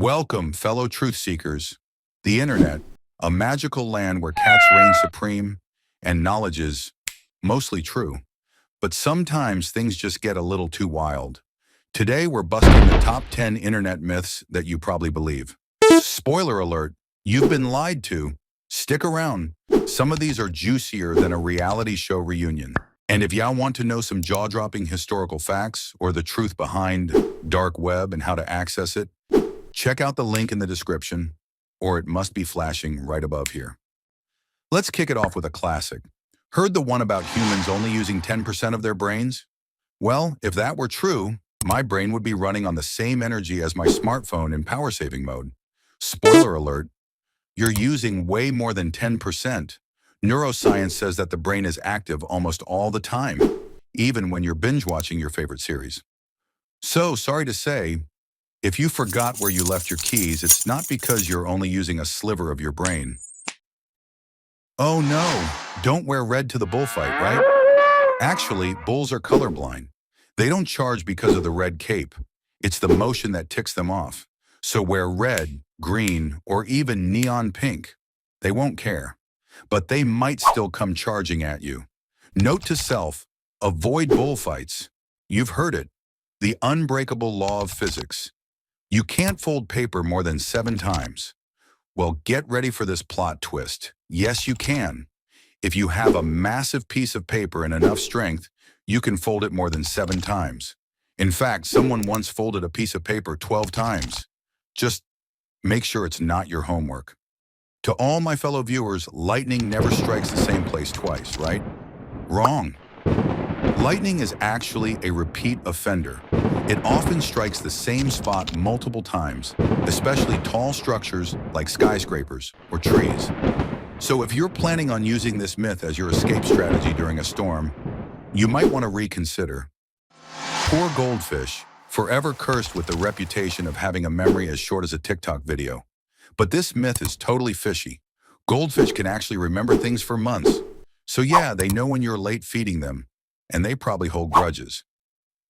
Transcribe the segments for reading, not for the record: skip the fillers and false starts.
Welcome, fellow truth seekers. The internet, a magical land where cats reign supreme and knowledge is mostly true. But sometimes things just get a little too wild. Today we're busting the top 10 internet myths that you probably believe. Spoiler alert, you've been lied to. Stick around. Some of these are juicier than a reality show reunion. And if y'all want to know some jaw-dropping historical facts or the truth behind dark web and how to access it, check out the link in the description, or it must be flashing right above here. Let's kick it off with a classic. Heard the one about humans only using 10% of their brains? Well, if that were true, my brain would be running on the same energy as my smartphone in power saving mode. Spoiler alert, you're using way more than 10%. Neuroscience says that the brain is active almost all the time, even when you're binge watching your favorite series. So, sorry to say, if you forgot where you left your keys, it's not because you're only using a sliver of your brain. Oh no, don't wear red to the bullfight, right? Actually, bulls are colorblind. They don't charge because of the red cape. It's the motion that ticks them off. So wear red, green, or even neon pink. They won't care. But they might still come charging at you. Note to self, avoid bullfights. You've heard it. The unbreakable law of physics. You can't fold paper more than 7 times. Well, get ready for this plot twist. Yes, you can. If you have a massive piece of paper and enough strength, you can fold it more than 7 times. In fact, someone once folded a piece of paper 12 times. Just make sure it's not your homework. To all my fellow viewers, lightning never strikes the same place twice, right? Wrong. Lightning is actually a repeat offender. It often strikes the same spot multiple times, especially tall structures like skyscrapers or trees. So if you're planning on using this myth as your escape strategy during a storm, you might want to reconsider. Poor Goldfish, forever cursed with the reputation of having a memory as short as a TikTok video. But this myth is totally fishy. Goldfish can actually remember things for months. So yeah, they know when you're late feeding them, and they probably hold grudges.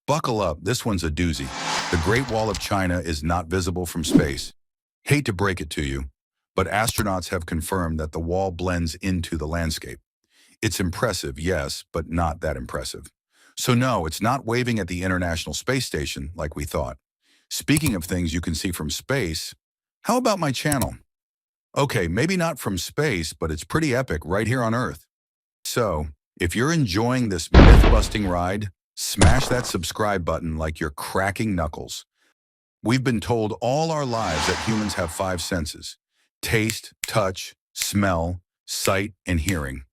Buckle up, this one's a doozy. The Great Wall of China is not visible from space. Hate to break it to you, but astronauts have confirmed that the wall blends into the landscape. It's impressive, yes, but not that impressive. So no, it's not waving at the International Space Station like we thought. Speaking of things you can see from space, how about my channel? Okay, maybe not from space, but it's pretty epic right here on Earth. So, if you're enjoying this myth-busting ride, smash that subscribe button like you're cracking knuckles. We've been told all our lives that humans have 5 senses: taste, touch, smell, sight, and hearing.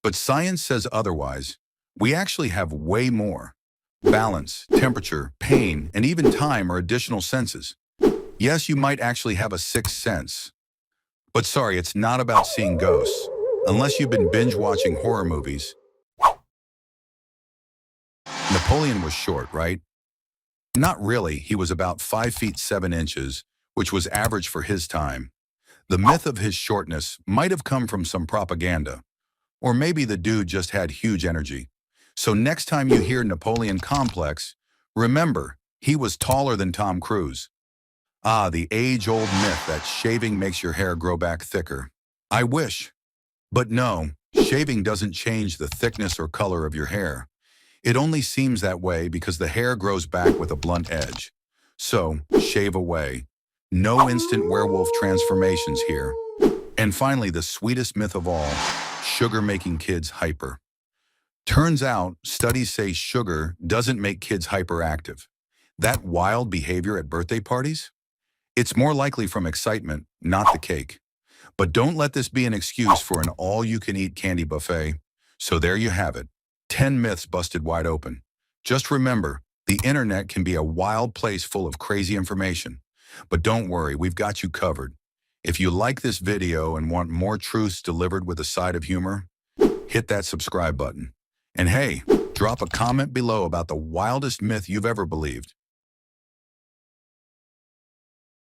But science says otherwise. We actually have way more. Balance, temperature, pain, and even time are additional senses. Yes, you might actually have a 6th sense. But sorry, it's not about seeing ghosts. Unless you've been binge-watching horror movies. Napoleon was short, right? Not really, he was about 5 feet 7 inches, which was average for his time. The myth of his shortness might have come from some propaganda. Or maybe the dude just had huge energy. So next time you hear Napoleon complex, remember, he was taller than Tom Cruise. Ah, the age-old myth that shaving makes your hair grow back thicker. I wish. But no, shaving doesn't change the thickness or color of your hair. It only seems that way because the hair grows back with a blunt edge. So, shave away. No instant werewolf transformations here. And finally, the sweetest myth of all, sugar making kids hyper. Turns out, studies say sugar doesn't make kids hyperactive. That wild behavior at birthday parties? It's more likely from excitement, not the cake. But don't let this be an excuse for an all-you-can-eat candy buffet. So there you have it. 10 myths busted wide open. Just remember, the internet can be a wild place full of crazy information. But don't worry, we've got you covered. If you like this video and want more truths delivered with a side of humor, hit that subscribe button. And hey, drop a comment below about the wildest myth you've ever believed.